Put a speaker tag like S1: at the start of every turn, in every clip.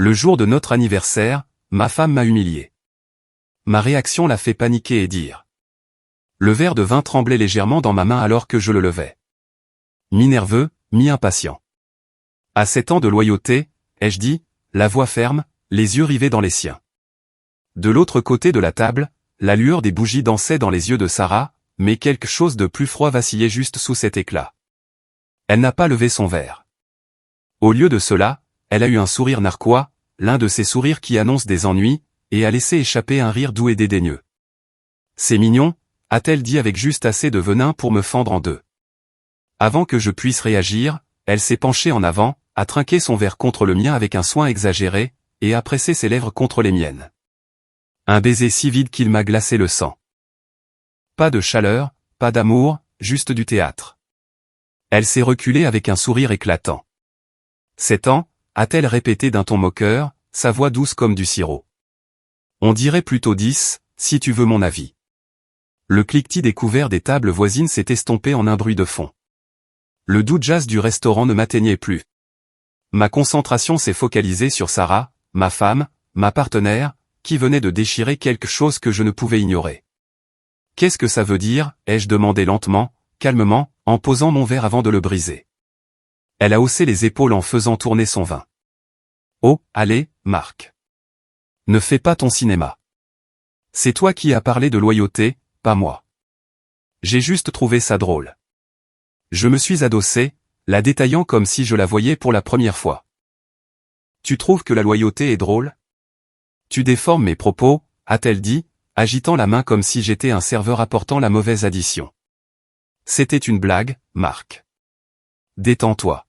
S1: Le jour de notre anniversaire, ma femme m'a humilié. Ma réaction l'a fait paniquer et dire. Le verre de vin tremblait légèrement dans ma main alors que je le levais. Mi-nerveux, mi-impatient. À 7 ans de loyauté, ai-je dit, la voix ferme, les yeux rivés dans les siens. De l'autre côté de la table, la lueur des bougies dansait dans les yeux de Sarah, mais quelque chose de plus froid vacillait juste sous cet éclat. Elle n'a pas levé son verre. Au lieu de cela, elle a eu un sourire narquois, l'un de ces sourires qui annoncent des ennuis, et a laissé échapper un rire doux et dédaigneux. C'est mignon, a-t-elle dit avec juste assez de venin pour me fendre en deux. Avant que je puisse réagir, elle s'est penchée en avant, a trinqué son verre contre le mien avec un soin exagéré, et a pressé ses lèvres contre les miennes. Un baiser si vide qu'il m'a glacé le sang. Pas de chaleur, pas d'amour, juste du théâtre. Elle s'est reculée avec un sourire éclatant. 7 ans, a-t-elle répété d'un ton moqueur, sa voix douce comme du sirop. On dirait plutôt 10, si tu veux mon avis. Le cliquetis des couverts des tables voisines s'est estompé en un bruit de fond. Le doux jazz du restaurant ne m'atteignait plus. Ma concentration s'est focalisée sur Sarah, ma femme, ma partenaire, qui venait de déchirer quelque chose que je ne pouvais ignorer. Qu'est-ce que ça veut dire, ai-je demandé lentement, calmement, en posant mon verre avant de le briser. Elle a haussé les épaules en faisant tourner son vin. Oh, allez, Marc. Ne fais pas ton cinéma. C'est toi qui as parlé de loyauté, pas moi. J'ai juste trouvé ça drôle. Je me suis adossé, la détaillant comme si je la voyais pour la première fois. Tu trouves que la loyauté est drôle? Tu déformes mes propos, a-t-elle dit, agitant la main comme si j'étais un serveur apportant la mauvaise addition. C'était une blague, Marc. Détends-toi.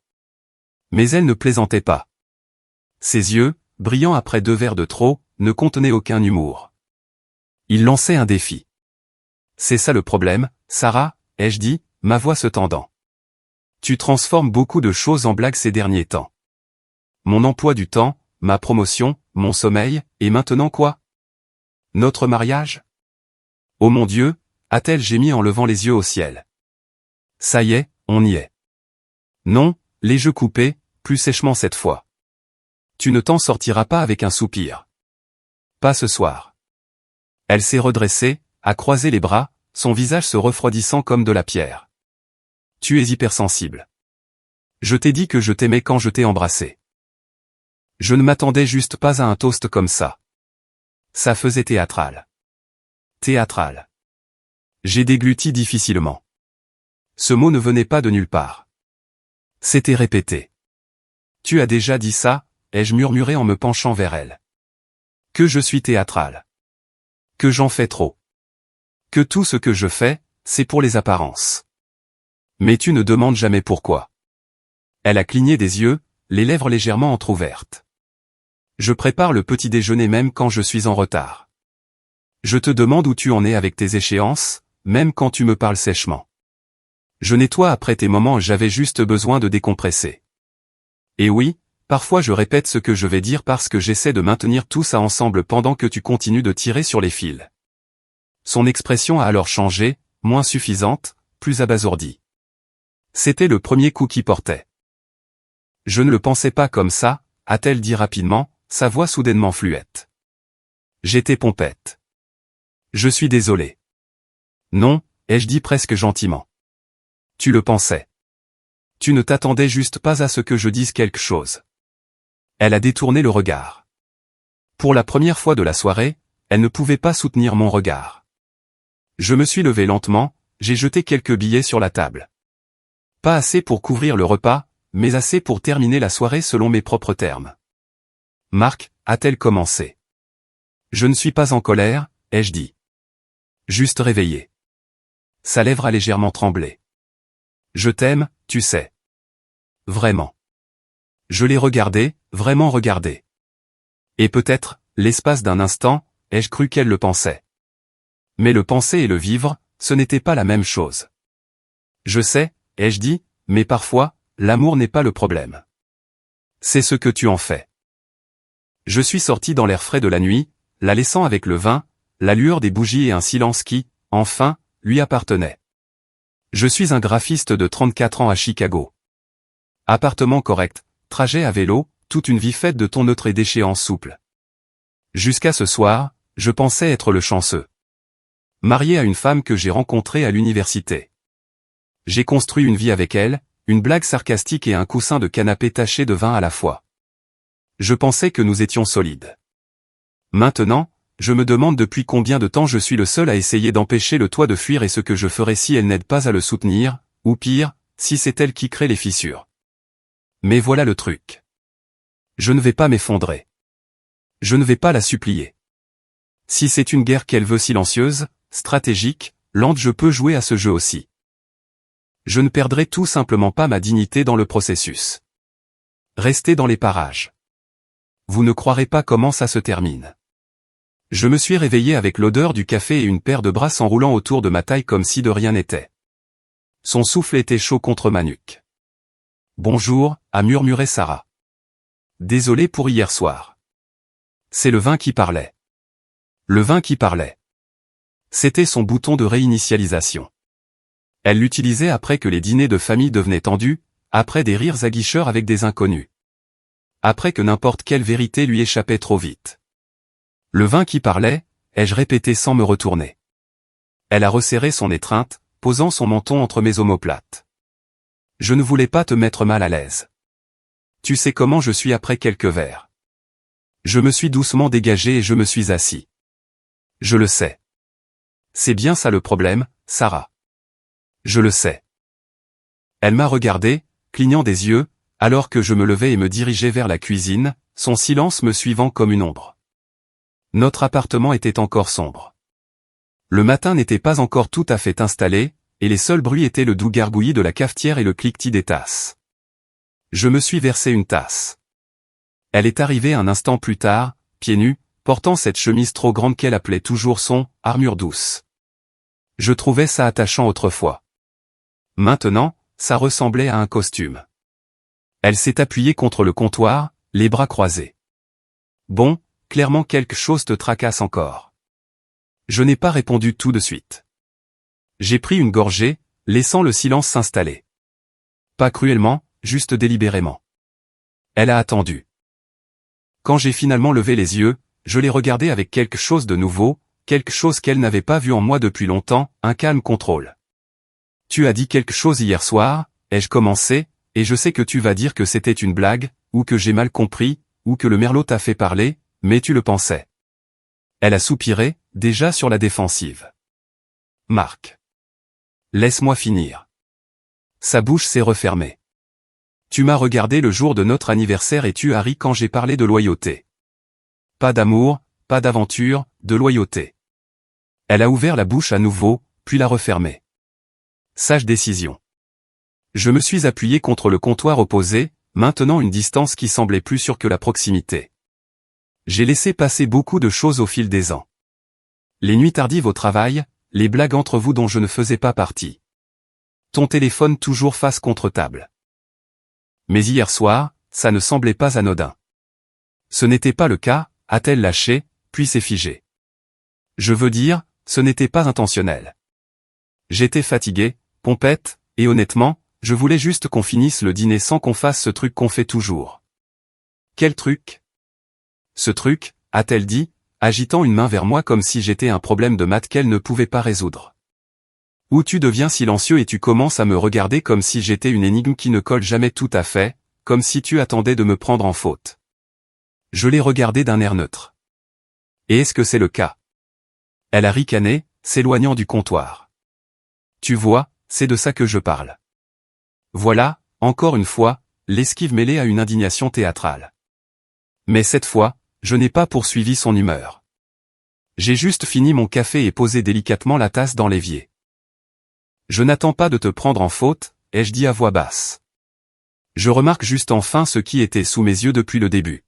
S1: Mais elle ne plaisantait pas. Ses yeux, brillants après 2 verres de trop, ne contenaient aucun humour. Il lançait un défi. C'est ça le problème, Sarah, ai-je dit, ma voix se tendant. Tu transformes beaucoup de choses en blagues ces derniers temps. Mon emploi du temps, ma promotion, mon sommeil, et maintenant quoi? Notre mariage? Oh mon Dieu, a-t-elle gémi en levant les yeux au ciel. Ça y est, on y est. Non, les yeux coupés, plus sèchement cette fois. Tu ne t'en sortiras pas avec un soupir. Pas ce soir. Elle s'est redressée, a croisé les bras, son visage se refroidissant comme de la pierre. Tu es hypersensible. Je t'ai dit que je t'aimais quand je t'ai embrassé. Je ne m'attendais juste pas à un toast comme ça. Ça faisait théâtral. Théâtral. J'ai dégluti difficilement. Ce mot ne venait pas de nulle part. C'était répété. Tu as déjà dit ça, ai-je murmuré en me penchant vers elle. Que je suis théâtral. Que j'en fais trop. Que tout ce que je fais, c'est pour les apparences. Mais tu ne demandes jamais pourquoi. Elle a cligné des yeux, les lèvres légèrement entr'ouvertes. Je prépare le petit déjeuner même quand je suis en retard. Je te demande où tu en es avec tes échéances, même quand tu me parles sèchement. Je nettoie après tes moments, j'avais juste besoin de décompresser. Et oui, parfois je répète ce que je vais dire parce que j'essaie de maintenir tout ça ensemble pendant que tu continues de tirer sur les fils. Son expression a alors changé, moins suffisante, plus abasourdie. C'était le premier coup qui portait. Je ne le pensais pas comme ça, a-t-elle dit rapidement, sa voix soudainement fluette. J'étais pompette. Je suis désolé. Non, ai-je dit presque gentiment. Tu le pensais. Tu ne t'attendais juste pas à ce que je dise quelque chose. Elle a détourné le regard. Pour la première fois de la soirée, elle ne pouvait pas soutenir mon regard. Je me suis levé lentement, j'ai jeté quelques billets sur la table. Pas assez pour couvrir le repas, mais assez pour terminer la soirée selon mes propres termes. Marc, a-t-elle commencé. Je ne suis pas en colère, ai-je dit. Juste réveillé. Sa lèvre a légèrement tremblé. Je t'aime, tu sais. Vraiment. Je l'ai regardé, vraiment regardé. Et peut-être, l'espace d'un instant, ai-je cru qu'elle le pensait. Mais le penser et le vivre, ce n'était pas la même chose. Je sais, ai-je dit, mais parfois, l'amour n'est pas le problème. C'est ce que tu en fais. Je suis sorti dans l'air frais de la nuit, la laissant avec le vin, la lueur des bougies et un silence qui, enfin, lui appartenait. Je suis un graphiste de 34 ans à Chicago. Appartement correct, trajet à vélo, toute une vie faite de ton neutre et déchéance souple. Jusqu'à ce soir, je pensais être le chanceux. Marié à une femme que j'ai rencontrée à l'université. J'ai construit une vie avec elle, une blague sarcastique et un coussin de canapé taché de vin à la fois. Je pensais que nous étions solides. Maintenant, je me demande depuis combien de temps je suis le seul à essayer d'empêcher le toit de fuir et ce que je ferais si elle n'aide pas à le soutenir, ou pire, si c'est elle qui crée les fissures. Mais voilà le truc. Je ne vais pas m'effondrer. Je ne vais pas la supplier. Si c'est une guerre qu'elle veut silencieuse, stratégique, lente, je peux jouer à ce jeu aussi. Je ne perdrai tout simplement pas ma dignité dans le processus. Restez dans les parages. Vous ne croirez pas comment ça se termine. Je me suis réveillé avec l'odeur du café et une paire de bras s'enroulant autour de ma taille comme si de rien n'était. Son souffle était chaud contre ma nuque. Bonjour, a murmuré Sarah. Désolé pour hier soir. C'est le vin qui parlait. Le vin qui parlait. C'était son bouton de réinitialisation. Elle l'utilisait après que les dîners de famille devenaient tendus, après des rires aguicheurs avec des inconnus. Après que n'importe quelle vérité lui échappait trop vite. Le vin qui parlait, ai-je répété sans me retourner. Elle a resserré son étreinte, posant son menton entre mes omoplates. Je ne voulais pas te mettre mal à l'aise. Tu sais comment je suis après quelques verres. Je me suis doucement dégagé et je me suis assis. Je le sais. C'est bien ça le problème, Sarah. Je le sais. Elle m'a regardé, clignant des yeux, alors que je me levais et me dirigeais vers la cuisine, son silence me suivant comme une ombre. Notre appartement était encore sombre. Le matin n'était pas encore tout à fait installé, et les seuls bruits étaient le doux gargouillis de la cafetière et le cliquetis des tasses. Je me suis versé une tasse. Elle est arrivée un instant plus tard, pieds nus, portant cette chemise trop grande qu'elle appelait toujours son « armure douce ». Je trouvais ça attachant autrefois. Maintenant, ça ressemblait à un costume. Elle s'est appuyée contre le comptoir, les bras croisés. Bon, clairement quelque chose te tracasse encore. Je n'ai pas répondu tout de suite. J'ai pris une gorgée, laissant le silence s'installer. Pas cruellement, juste délibérément. Elle a attendu. Quand j'ai finalement levé les yeux, je l'ai regardée avec quelque chose de nouveau, quelque chose qu'elle n'avait pas vu en moi depuis longtemps, un calme contrôle. Tu as dit quelque chose hier soir, ai-je commencé, et je sais que tu vas dire que c'était une blague, ou que j'ai mal compris, ou que le merlot t'a fait parler, mais tu le pensais. Elle a soupiré, déjà sur la défensive. Marc. Laisse-moi finir. Sa bouche s'est refermée. Tu m'as regardé le jour de notre anniversaire et tu as ri quand j'ai parlé de loyauté. Pas d'amour, pas d'aventure, de loyauté. Elle a ouvert la bouche à nouveau, puis l'a refermée. Sage décision. Je me suis appuyé contre le comptoir opposé, maintenant une distance qui semblait plus sûre que la proximité. J'ai laissé passer beaucoup de choses au fil des ans. Les nuits tardives au travail, les blagues entre vous dont je ne faisais pas partie. Ton téléphone toujours face contre table. Mais hier soir, ça ne semblait pas anodin. Ce n'était pas le cas, a-t-elle lâché, puis s'est figée. Je veux dire, ce n'était pas intentionnel. J'étais fatigué, pompette, et honnêtement, je voulais juste qu'on finisse le dîner sans qu'on fasse ce truc qu'on fait toujours. Quel truc ? Ce truc, a-t-elle dit, agitant une main vers moi comme si j'étais un problème de maths qu'elle ne pouvait pas résoudre. Ou tu deviens silencieux et tu commences à me regarder comme si j'étais une énigme qui ne colle jamais tout à fait, comme si tu attendais de me prendre en faute. Je l'ai regardé d'un air neutre. Et est-ce que c'est le cas ? Elle a ricané, s'éloignant du comptoir. Tu vois, c'est de ça que je parle. Voilà, encore une fois, l'esquive mêlée à une indignation théâtrale. Mais cette fois, je n'ai pas poursuivi son humeur. J'ai juste fini mon café et posé délicatement la tasse dans l'évier. Je n'attends pas de te prendre en faute, ai-je dit à voix basse. Je remarque juste enfin ce qui était sous mes yeux depuis le début.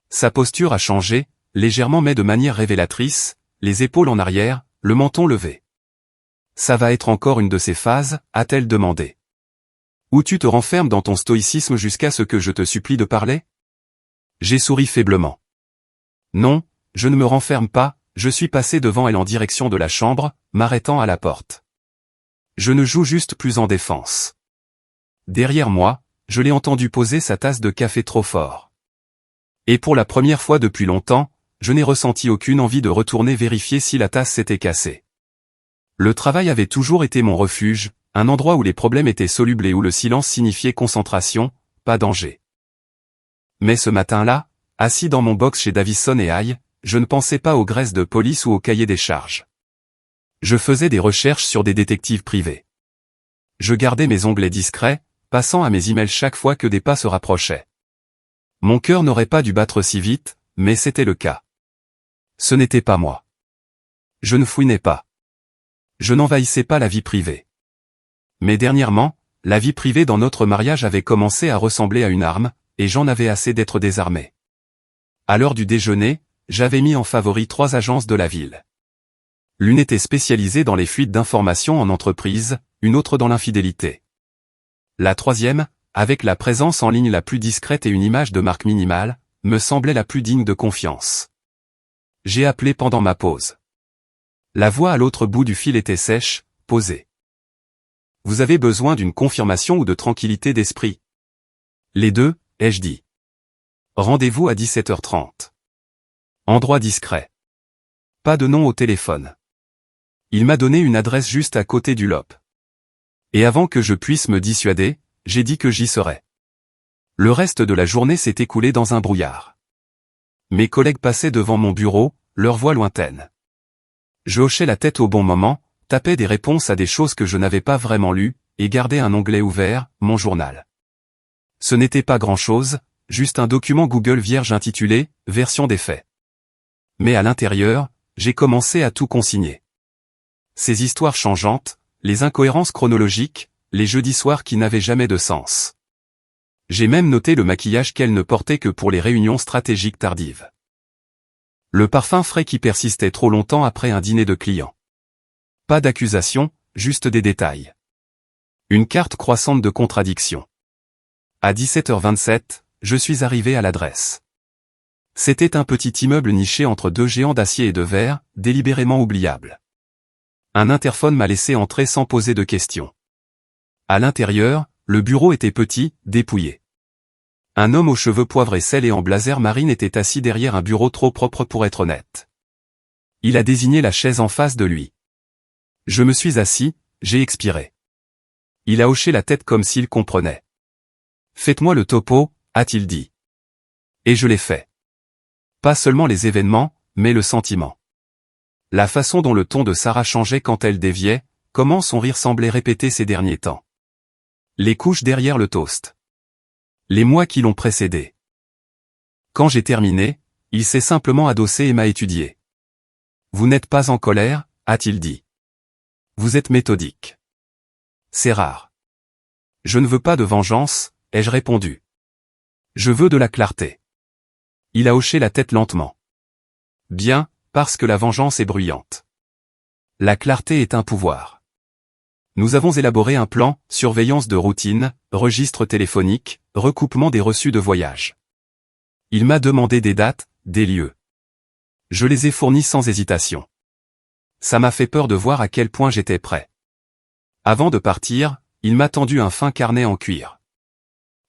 S1: Sa posture a changé, légèrement mais de manière révélatrice, les épaules en arrière, le menton levé. Ça va être encore une de ces phases, a-t-elle demandé. Où tu te renfermes dans ton stoïcisme jusqu'à ce que je te supplie de parler ? J'ai souri faiblement. Non, je ne me renferme pas, je suis passé devant elle en direction de la chambre, m'arrêtant à la porte. Je ne joue juste plus en défense. Derrière moi, je l'ai entendu poser sa tasse de café trop fort. Et pour la première fois depuis longtemps, je n'ai ressenti aucune envie de retourner vérifier si la tasse s'était cassée. Le travail avait toujours été mon refuge, un endroit où les problèmes étaient solubles et où le silence signifiait concentration, pas danger. Mais ce matin-là, assis dans mon box chez Davison et Haye, je ne pensais pas aux graisses de police ou au cahier des charges. Je faisais des recherches sur des détectives privés. Je gardais mes onglets discrets, passant à mes emails chaque fois que des pas se rapprochaient. Mon cœur n'aurait pas dû battre si vite, mais c'était le cas. Ce n'était pas moi. Je ne fouinais pas. Je n'envahissais pas la vie privée. Mais dernièrement, la vie privée dans notre mariage avait commencé à ressembler à une arme, et j'en avais assez d'être désarmé. À l'heure du déjeuner, j'avais mis en favori 3 agences de la ville. L'une était spécialisée dans les fuites d'informations en entreprise, une autre dans l'infidélité. La troisième, avec la présence en ligne la plus discrète et une image de marque minimale, me semblait la plus digne de confiance. J'ai appelé pendant ma pause. La voix à l'autre bout du fil était sèche, posée. Vous avez besoin d'une confirmation ou de tranquillité d'esprit? Les deux, ai-je dit. Rendez-vous à 17h30. Endroit discret. Pas de nom au téléphone. Il m'a donné une adresse juste à côté du LOP. Et avant que je puisse me dissuader, j'ai dit que j'y serais. Le reste de la journée s'est écoulé dans un brouillard. Mes collègues passaient devant mon bureau, leur voix lointaine. Je hochais la tête au bon moment, tapais des réponses à des choses que je n'avais pas vraiment lues, et gardais un onglet ouvert, mon journal. Ce n'était pas grand-chose, juste un document Google vierge intitulé « Version des faits ». Mais à l'intérieur, j'ai commencé à tout consigner. Ces histoires changeantes, les incohérences chronologiques, les jeudis soirs qui n'avaient jamais de sens. J'ai même noté le maquillage qu'elle ne portait que pour les réunions stratégiques tardives. Le parfum frais qui persistait trop longtemps après un dîner de clients. Pas d'accusation, juste des détails. Une carte croissante de contradictions. À 17h27, je suis arrivé à l'adresse. C'était un petit immeuble niché entre 2 géants d'acier et de verre, délibérément oubliable. Un interphone m'a laissé entrer sans poser de questions. À l'intérieur, le bureau était petit, dépouillé. Un homme aux cheveux poivrés sel et en blazer marine était assis derrière un bureau trop propre pour être honnête. Il a désigné la chaise en face de lui. Je me suis assis, j'ai expiré. Il a hoché la tête comme s'il comprenait. « Faites-moi le topo », a-t-il dit. Et je l'ai fait. Pas seulement les événements, mais le sentiment. La façon dont le ton de Sarah changeait quand elle déviait, comment son rire semblait répéter ces derniers temps. Les couches derrière le toast. Les mois qui l'ont précédé. Quand j'ai terminé, il s'est simplement adossé et m'a étudié. « Vous n'êtes pas en colère ?» a-t-il dit. « Vous êtes méthodique. »« C'est rare. »« Je ne veux pas de vengeance », ai-je répondu. « Je veux de la clarté. » Il a hoché la tête lentement. « Bien, parce que la vengeance est bruyante. La clarté est un pouvoir. » Nous avons élaboré un plan, surveillance de routine, registre téléphonique, recoupement des reçus de voyage. Il m'a demandé des dates, des lieux. Je les ai fournis sans hésitation. Ça m'a fait peur de voir à quel point j'étais prêt. Avant de partir, il m'a tendu un fin carnet en cuir.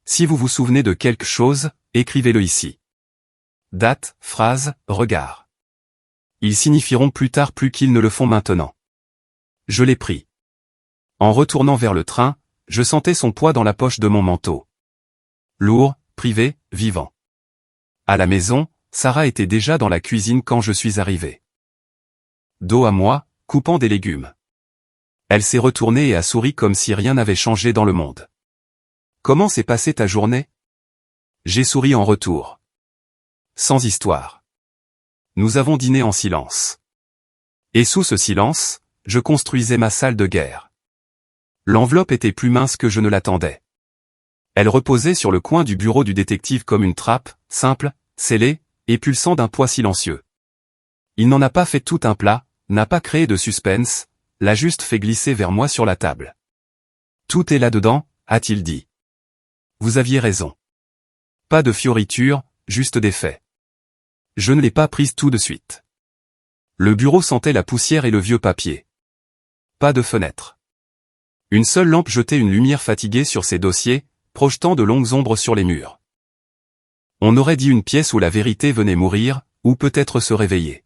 S1: Si vous vous souvenez de quelque chose, écrivez-le ici. Date, phrase, regard. Ils signifieront plus tard plus qu'ils ne le font maintenant. Je l'ai pris. En retournant vers le train, je sentais son poids dans la poche de mon manteau. Lourd, privé, vivant. À la maison, Sarah était déjà dans la cuisine quand je suis arrivé. Dos à moi, coupant des légumes. Elle s'est retournée et a souri comme si rien n'avait changé dans le monde. « Comment s'est passée ta journée ?» J'ai souri en retour. Sans histoire. Nous avons dîné en silence. Et sous ce silence, je construisais ma salle de guerre. L'enveloppe était plus mince que je ne l'attendais. Elle reposait sur le coin du bureau du détective comme une trappe, simple, scellée, et pulsant d'un poids silencieux. Il n'en a pas fait tout un plat, n'a pas créé de suspense, l'a juste fait glisser vers moi sur la table. « Tout est là-dedans », a-t-il dit. Vous aviez raison. Pas de fioritures, juste des faits. Je ne l'ai pas prise tout de suite. Le bureau sentait la poussière et le vieux papier. Pas de fenêtre. Une seule lampe jetait une lumière fatiguée sur ses dossiers, projetant de longues ombres sur les murs. On aurait dit une pièce où la vérité venait mourir, ou peut-être se réveiller.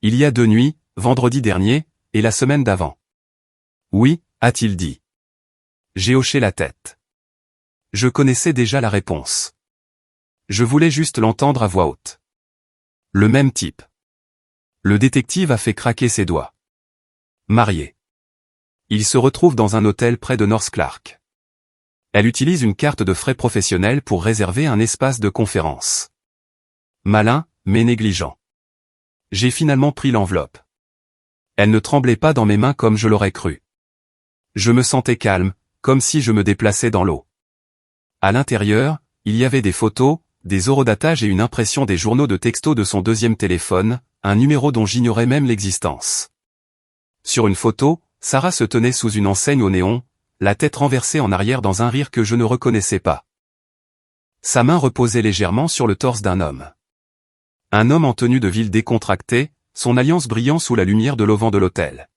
S1: Il y a 2 nuits, vendredi dernier, et la semaine d'avant. Oui, a-t-il dit. J'ai hoché la tête. Je connaissais déjà la réponse. Je voulais juste l'entendre à voix haute. Le même type. Le détective a fait craquer ses doigts. Marié. Il se retrouve dans un hôtel près de North Clark. Elle utilise une carte de frais professionnels pour réserver un espace de conférence. Malin, mais négligent. J'ai finalement pris l'enveloppe. Elle ne tremblait pas dans mes mains comme je l'aurais cru. Je me sentais calme, comme si je me déplaçais dans l'eau. À l'intérieur, il y avait des photos, des horodatages et une impression des journaux de texto de son deuxième téléphone, un numéro dont j'ignorais même l'existence. Sur une photo, Sarah se tenait sous une enseigne au néon, la tête renversée en arrière dans un rire que je ne reconnaissais pas. Sa main reposait légèrement sur le torse d'un homme. Un homme en tenue de ville décontractée, son alliance brillant sous la lumière de l'auvent de l'hôtel.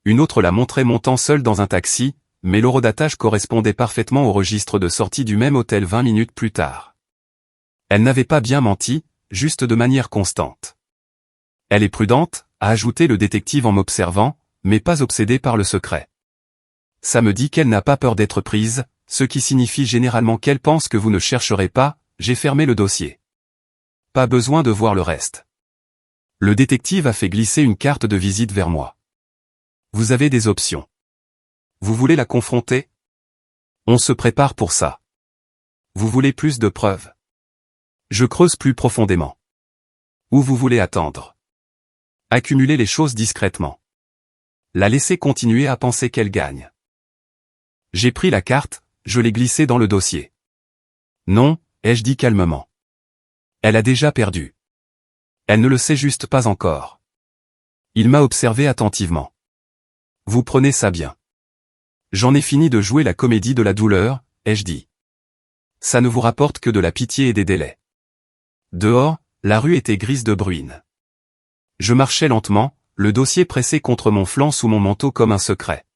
S1: Une autre la montrait montant seule dans un taxi, mais l'horodatage correspondait parfaitement au registre de sortie du même hôtel 20 minutes plus tard. Elle n'avait pas bien menti, juste de manière constante. Elle est prudente, a ajouté le détective en m'observant, mais pas obsédée par le secret. Ça me dit qu'elle n'a pas peur d'être prise, ce qui signifie généralement qu'elle pense que vous ne chercherez pas. J'ai fermé le dossier. Pas besoin de voir le reste. Le détective a fait glisser une carte de visite vers moi. Vous avez des options. Vous voulez la confronter? On se prépare pour ça. Vous voulez plus de preuves? Je creuse plus profondément. Ou vous voulez attendre? Accumuler les choses discrètement. La laisser continuer à penser qu'elle gagne. J'ai pris la carte, je l'ai glissée dans le dossier. Non, ai-je dit calmement. Elle a déjà perdu. Elle ne le sait juste pas encore. Il m'a observé attentivement. Vous prenez ça bien. J'en ai fini de jouer la comédie de la douleur, ai-je dit. Ça ne vous rapporte que de la pitié et des délais. Dehors, la rue était grise de bruine. Je marchais lentement, le dossier pressé contre mon flanc sous mon manteau comme un secret.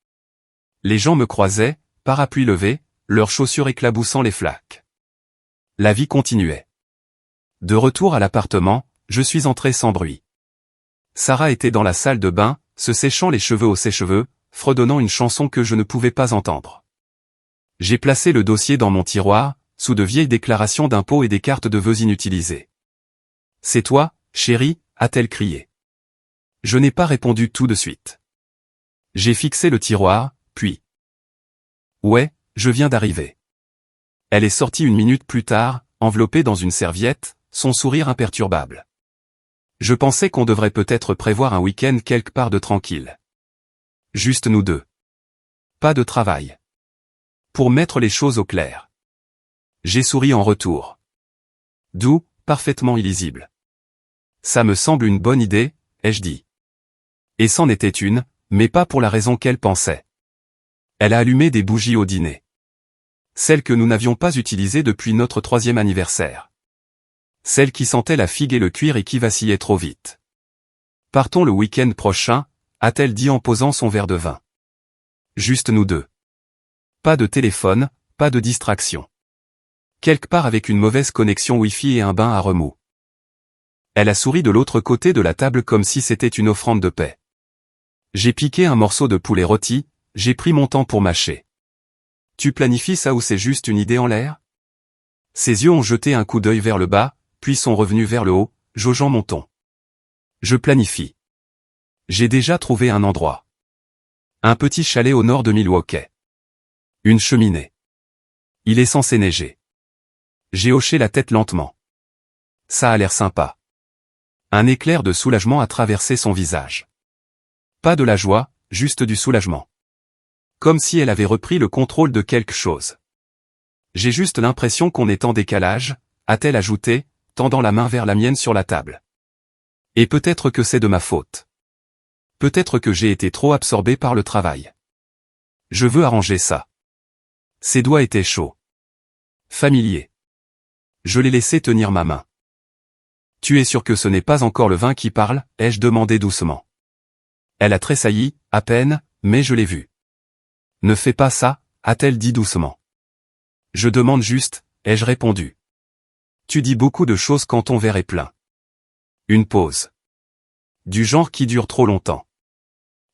S1: Les gens me croisaient, parapluie levé, leurs chaussures éclaboussant les flaques. La vie continuait. De retour à l'appartement, je suis entré sans bruit. Sarah était dans la salle de bain, se séchant les cheveux au sèche-cheveux, fredonnant une chanson que je ne pouvais pas entendre. J'ai placé le dossier dans mon tiroir, sous de vieilles déclarations d'impôts et des cartes de vœux inutilisées. « C'est toi, chérie » a-t-elle crié. Je n'ai pas répondu tout de suite. J'ai fixé le tiroir, puis... Ouais, je viens d'arriver. Elle est sortie 1 minute plus tard, enveloppée dans une serviette, son sourire imperturbable. Je pensais qu'on devrait peut-être prévoir un week-end quelque part de tranquille. Juste nous deux. Pas de travail. Pour mettre les choses au clair. J'ai souri en retour. Doux, parfaitement illisible. Ça me semble une bonne idée, ai-je dit. Et c'en était une, mais pas pour la raison qu'elle pensait. Elle a allumé des bougies au dîner. Celles que nous n'avions pas utilisées depuis notre 3e anniversaire. Celles qui sentaient la figue et le cuir et qui vacillaient trop vite. Partons le week-end prochain, a-t-elle dit en posant son verre de vin. Juste nous deux. Pas de téléphone, pas de distraction. Quelque part avec une mauvaise connexion Wi-Fi et un bain à remous. Elle a souri de l'autre côté de la table comme si c'était une offrande de paix. J'ai piqué un morceau de poulet rôti, j'ai pris mon temps pour mâcher. Tu planifies ça ou c'est juste une idée en l'air? Ses yeux ont jeté un coup d'œil vers le bas, puis sont revenus vers le haut, jaugeant mon ton. Je planifie. J'ai déjà trouvé un endroit. Un petit chalet au nord de Milwaukee. Une cheminée. Il est censé neiger. J'ai hoché la tête lentement. Ça a l'air sympa. Un éclair de soulagement a traversé son visage. Pas de la joie, juste du soulagement. Comme si elle avait repris le contrôle de quelque chose. J'ai juste l'impression qu'on est en décalage, a-t-elle ajouté, tendant la main vers la mienne sur la table. Et peut-être que c'est de ma faute. Peut-être que j'ai été trop absorbé par le travail. Je veux arranger ça. Ses doigts étaient chauds. Familiers. Je l'ai laissé tenir ma main. Tu es sûr que ce n'est pas encore le vin qui parle, ai-je demandé doucement. Elle a tressailli, à peine, mais je l'ai vu. Ne fais pas ça, a-t-elle dit doucement. Je demande juste, ai-je répondu. Tu dis beaucoup de choses quand ton verre est plein. Une pause. Du genre qui dure trop longtemps.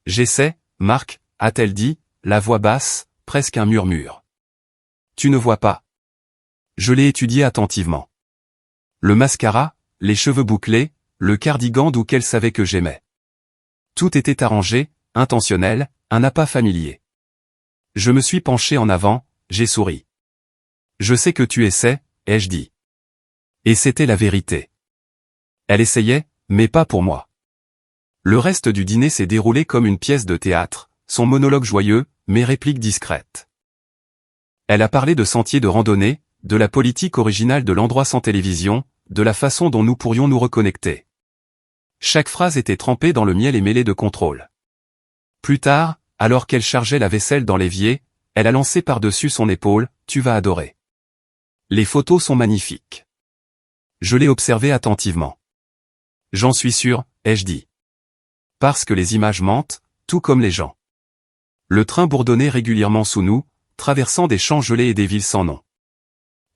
S1: J'essaie, Marc, a-t-elle dit, la voix basse, presque un murmure. Tu ne vois pas. Je l'ai étudié attentivement. Le mascara, les cheveux bouclés, le cardigan d'où qu'elle savait que j'aimais. Tout était arrangé, intentionnel, un appât familier. Je me suis penché en avant, j'ai souri. Je sais que tu essaies, ai-je dit. Et c'était la vérité. Elle essayait, mais pas pour moi. Le reste du dîner s'est déroulé comme une pièce de théâtre, son monologue joyeux, mes répliques discrètes. Elle a parlé de sentiers de randonnée, de la politique originale de l'endroit sans télévision, de la façon dont nous pourrions nous reconnecter. Chaque phrase était trempée dans le miel et mêlée de contrôle. Plus tard, alors qu'elle chargeait la vaisselle dans l'évier, elle a lancé par-dessus son épaule, « Tu vas adorer. Les photos sont magnifiques. » Je l'ai observé attentivement. J'en suis sûr, ai-je dit. Parce que les images mentent, tout comme les gens. Le train bourdonnait régulièrement sous nous, traversant des champs gelés et des villes sans nom.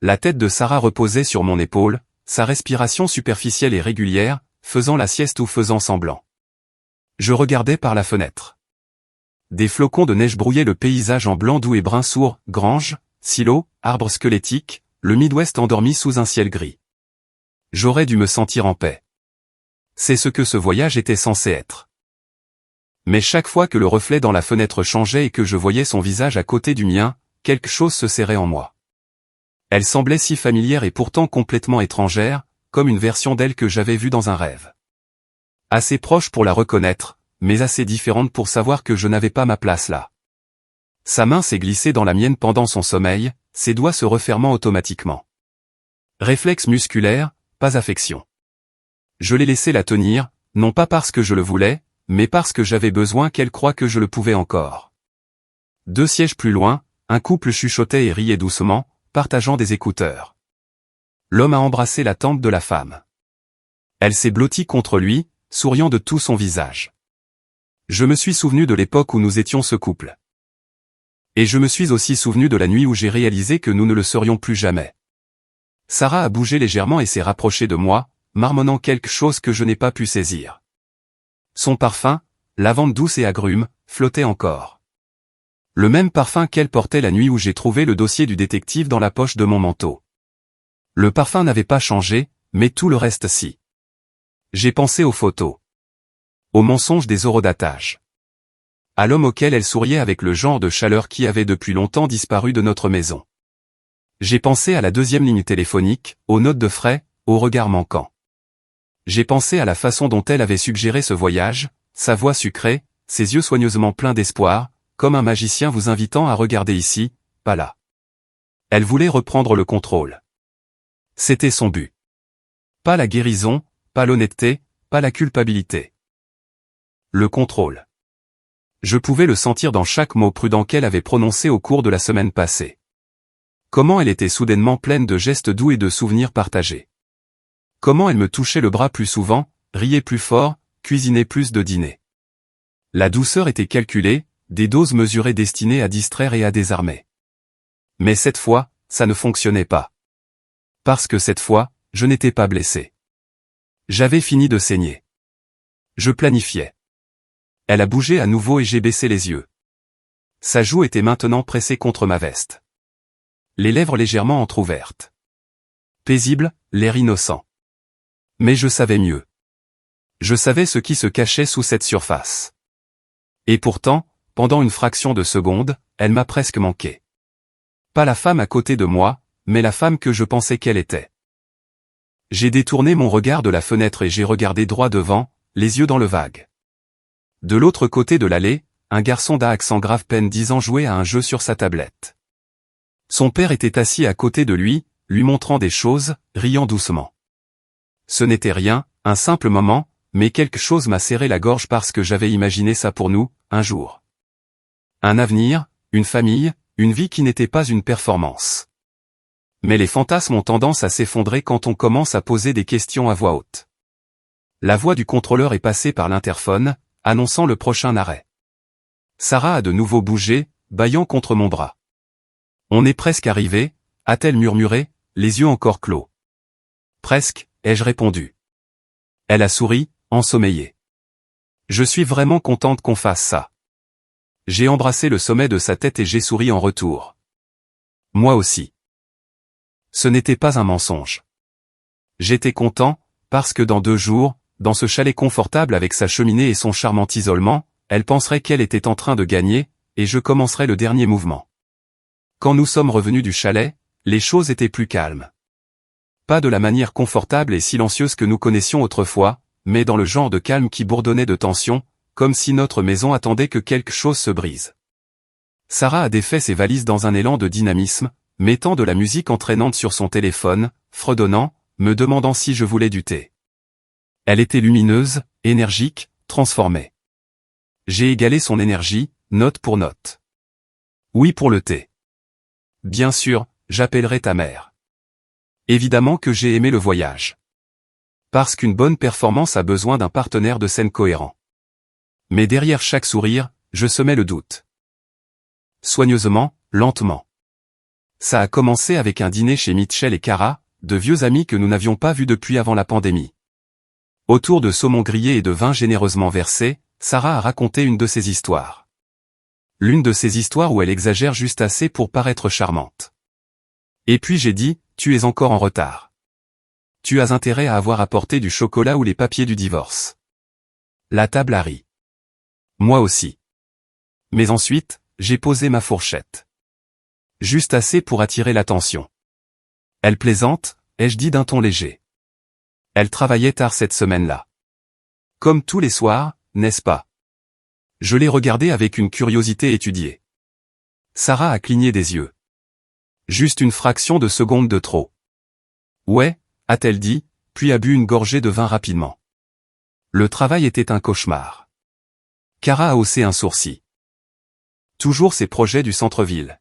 S1: La tête de Sarah reposait sur mon épaule, sa respiration superficielle et régulière, faisant la sieste ou faisant semblant. Je regardais par la fenêtre. Des flocons de neige brouillaient le paysage en blanc doux et brun sourd, granges, silos, arbres squelettiques, le Midwest endormi sous un ciel gris. J'aurais dû me sentir en paix. C'est ce que ce voyage était censé être. Mais chaque fois que le reflet dans la fenêtre changeait et que je voyais son visage à côté du mien, quelque chose se serrait en moi. Elle semblait si familière et pourtant complètement étrangère, comme une version d'elle que j'avais vue dans un rêve. Assez proche pour la reconnaître, mais assez différente pour savoir que je n'avais pas ma place là. Sa main s'est glissée dans la mienne pendant son sommeil, ses doigts se refermant automatiquement. Réflexe musculaire, pas affection. Je l'ai laissé la tenir, non pas parce que je le voulais, mais parce que j'avais besoin qu'elle croie que je le pouvais encore. 2 sièges plus loin, un couple chuchotait et riait doucement, partageant des écouteurs. L'homme a embrassé la tempe de la femme. Elle s'est blottie contre lui, souriant de tout son visage. Je me suis souvenu de l'époque où nous étions ce couple. Et je me suis aussi souvenu de la nuit où j'ai réalisé que nous ne le serions plus jamais. Sarah a bougé légèrement et s'est rapprochée de moi, marmonnant quelque chose que je n'ai pas pu saisir. Son parfum, lavande douce et agrumes, flottait encore. Le même parfum qu'elle portait la nuit où j'ai trouvé le dossier du détective dans la poche de mon manteau. Le parfum n'avait pas changé, mais tout le reste si. J'ai pensé aux photos. Au mensonge des horodatage. À l'homme auquel elle souriait avec le genre de chaleur qui avait depuis longtemps disparu de notre maison. J'ai pensé à la 2e ligne téléphonique, aux notes de frais, aux regards manquants. J'ai pensé à la façon dont elle avait suggéré ce voyage, sa voix sucrée, ses yeux soigneusement pleins d'espoir, comme un magicien vous invitant à regarder ici, pas là. Elle voulait reprendre le contrôle. C'était son but. Pas la guérison, pas l'honnêteté, pas la culpabilité. Le contrôle. Je pouvais le sentir dans chaque mot prudent qu'elle avait prononcé au cours de la semaine passée. Comment elle était soudainement pleine de gestes doux et de souvenirs partagés. Comment elle me touchait le bras plus souvent, riait plus fort, cuisinait plus de dîner. La douceur était calculée, des doses mesurées destinées à distraire et à désarmer. Mais cette fois, ça ne fonctionnait pas. Parce que cette fois, je n'étais pas blessé. J'avais fini de saigner. Je planifiais. Elle a bougé à nouveau et j'ai baissé les yeux. Sa joue était maintenant pressée contre ma veste. Les lèvres légèrement entr'ouvertes. Paisible, l'air innocent. Mais je savais mieux. Je savais ce qui se cachait sous cette surface. Et pourtant, pendant une fraction de seconde, elle m'a presque manqué. Pas la femme à côté de moi, mais la femme que je pensais qu'elle était. J'ai détourné mon regard de la fenêtre et j'ai regardé droit devant, les yeux dans le vague. De l'autre côté de l'allée, un garçon d'un accent grave peine 10 ans jouait à un jeu sur sa tablette. Son père était assis à côté de lui montrant des choses, riant doucement. Ce n'était rien, un simple moment, mais quelque chose m'a serré la gorge parce que j'avais imaginé ça pour nous, un jour. Un avenir, une famille, une vie qui n'était pas une performance. Mais les fantasmes ont tendance à s'effondrer quand on commence à poser des questions à voix haute. La voix du contrôleur est passée par l'interphone, annonçant le prochain arrêt. Sarah a de nouveau bougé, bâillant contre mon bras. On est presque arrivé, a-t-elle murmuré, les yeux encore clos. Presque, ai-je répondu. Elle a souri, ensommeillée. Je suis vraiment contente qu'on fasse ça. J'ai embrassé le sommet de sa tête et j'ai souri en retour. Moi aussi. Ce n'était pas un mensonge. J'étais content, parce que dans 2 jours, dans ce chalet confortable avec sa cheminée et son charmant isolement, elle penserait qu'elle était en train de gagner, et je commencerais le dernier mouvement. Quand nous sommes revenus du chalet, les choses étaient plus calmes. Pas de la manière confortable et silencieuse que nous connaissions autrefois, mais dans le genre de calme qui bourdonnait de tension, comme si notre maison attendait que quelque chose se brise. Sarah a défait ses valises dans un élan de dynamisme, mettant de la musique entraînante sur son téléphone, fredonnant, me demandant si je voulais du thé. Elle était lumineuse, énergique, transformée. J'ai égalé son énergie, note pour note. Oui pour le thé. Bien sûr, j'appellerai ta mère. Évidemment que j'ai aimé le voyage. Parce qu'une bonne performance a besoin d'un partenaire de scène cohérent. Mais derrière chaque sourire, je semais le doute. Soigneusement, lentement. Ça a commencé avec un dîner chez Mitchell et Cara, 2 vieux amis que nous n'avions pas vus depuis avant la pandémie. Autour de saumon grillé et de vin généreusement versé, Sarah a raconté une de ses histoires. L'une de ces histoires où elle exagère juste assez pour paraître charmante. Et puis j'ai dit, tu es encore en retard. Tu as intérêt à avoir apporté du chocolat ou les papiers du divorce. La table a ri. Moi aussi. Mais ensuite, j'ai posé ma fourchette. Juste assez pour attirer l'attention. Elle plaisante, ai-je dit d'un ton léger. Elle travaillait tard cette semaine-là. Comme tous les soirs, n'est-ce pas? Je l'ai regardée avec une curiosité étudiée. Sarah a cligné des yeux. Juste une fraction de seconde de trop. Ouais, a-t-elle dit, puis a bu une gorgée de vin rapidement. Le travail était un cauchemar. Cara a haussé un sourcil. Toujours ses projets du centre-ville.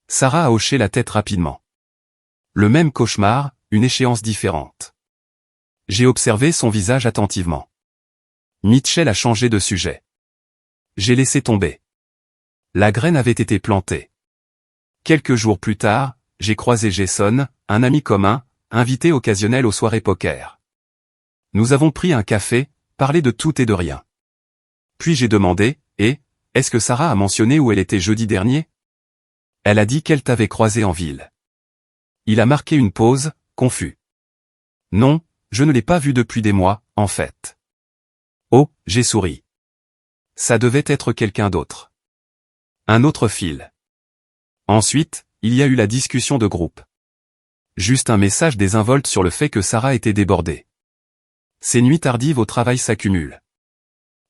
S1: Sarah a hoché la tête rapidement. Le même cauchemar, une échéance différente. J'ai observé son visage attentivement. Mitchell a changé de sujet. J'ai laissé tomber. La graine avait été plantée. Quelques jours plus tard, j'ai croisé Jason, un ami commun, invité occasionnel aux soirées poker. Nous avons pris un café, parlé de tout et de rien. Puis j'ai demandé, est-ce que Sarah a mentionné où elle était jeudi dernier? Elle a dit qu'elle t'avait croisé en ville. Il a marqué une pause, confus. Non, je ne l'ai pas vue depuis des mois, en fait. Oh, j'ai souri. Ça devait être quelqu'un d'autre. Un autre fil. Ensuite, il y a eu la discussion de groupe. Juste un message désinvolte sur le fait que Sarah était débordée. Ces nuits tardives au travail s'accumulent.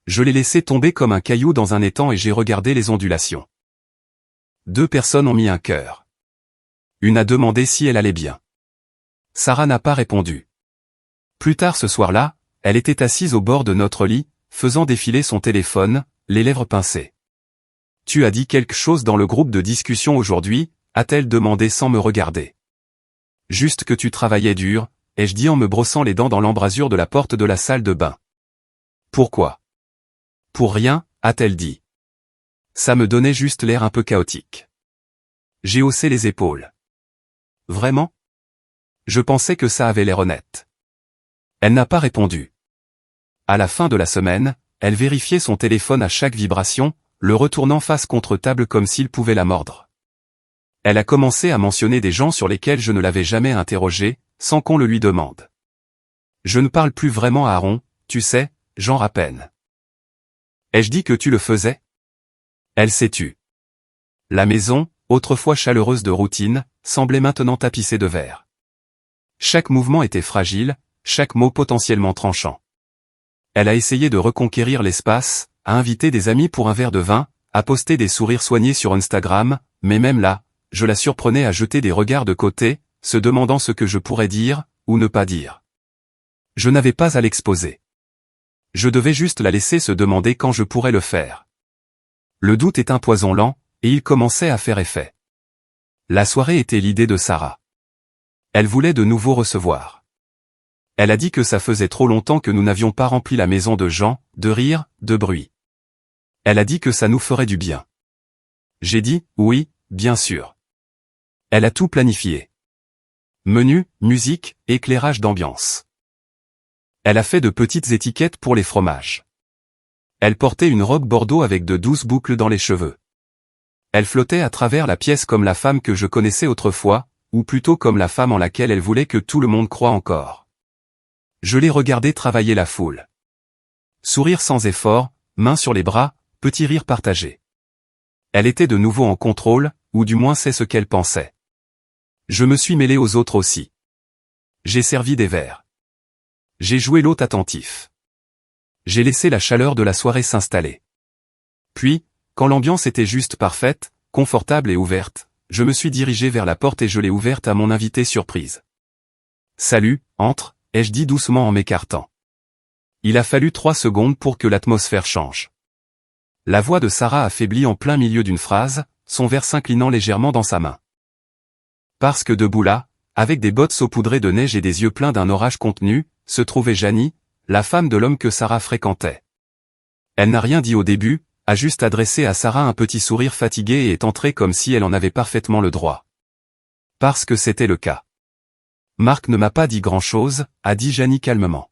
S1: Je l'ai laissé tomber comme un caillou dans un étang et j'ai regardé les ondulations. 2 personnes ont mis un cœur. Une a demandé si elle allait bien. Sarah n'a pas répondu. Plus tard ce soir-là, elle était assise au bord de notre lit, faisant défiler son téléphone, les lèvres pincées. Tu as dit quelque chose dans le groupe de discussion aujourd'hui, a-t-elle demandé sans me regarder. Juste que tu travaillais dur, ai-je dit en me brossant les dents dans l'embrasure de la porte de la salle de bain. Pourquoi? Pour rien, a-t-elle dit. Ça me donnait juste l'air un peu chaotique. J'ai haussé les épaules. Vraiment? Je pensais que ça avait l'air honnête. Elle n'a pas répondu. À la fin de la semaine, elle vérifiait son téléphone à chaque vibration, le retournant face contre table comme s'il pouvait la mordre. Elle a commencé à mentionner des gens sur lesquels je ne l'avais jamais interrogé, sans qu'on le lui demande. Je ne parle plus vraiment à Aaron, tu sais, genre à peine. Ai-je dit que tu le faisais? Elle s'est tue. La maison, autrefois chaleureuse de routine, semblait maintenant tapissée de verre. Chaque mouvement était fragile, chaque mot potentiellement tranchant. Elle a essayé de reconquérir l'espace, à inviter des amis pour un verre de vin, à poster des sourires soignés sur Instagram, mais même là, je la surprenais à jeter des regards de côté, se demandant ce que je pourrais dire, ou ne pas dire. Je n'avais pas à l'exposer. Je devais juste la laisser se demander quand je pourrais le faire. Le doute est un poison lent, et il commençait à faire effet. La soirée était l'idée de Sarah. Elle voulait de nouveau recevoir. Elle a dit que ça faisait trop longtemps que nous n'avions pas rempli la maison de gens, de rire, de bruit. Elle a dit que ça nous ferait du bien. J'ai dit, oui, bien sûr. Elle a tout planifié. Menu, musique, éclairage d'ambiance. Elle a fait de petites étiquettes pour les fromages. Elle portait une robe bordeaux avec de douces boucles dans les cheveux. Elle flottait à travers la pièce comme la femme que je connaissais autrefois, ou plutôt comme la femme en laquelle elle voulait que tout le monde croie encore. Je l'ai regardée travailler la foule. Sourire sans effort, main sur les bras, petit rire partagé. Elle était de nouveau en contrôle, ou du moins c'est ce qu'elle pensait. Je me suis mêlé aux autres aussi. J'ai servi des verres. J'ai joué l'hôte attentif. J'ai laissé la chaleur de la soirée s'installer. Puis, quand l'ambiance était juste parfaite, confortable et ouverte, je me suis dirigé vers la porte et je l'ai ouverte à mon invité surprise. « Salut, entre », ai-je dit doucement en m'écartant. Il a fallu 3 secondes pour que l'atmosphère change. La voix de Sarah affaiblit en plein milieu d'une phrase, son verre s'inclinant légèrement dans sa main. Parce que debout là, avec des bottes saupoudrées de neige et des yeux pleins d'un orage contenu, se trouvait Janie, la femme de l'homme que Sarah fréquentait. Elle n'a rien dit au début, a juste adressé à Sarah un petit sourire fatigué et est entrée comme si elle en avait parfaitement le droit. Parce que c'était le cas. Marc ne m'a pas dit grand-chose, a dit Janie calmement.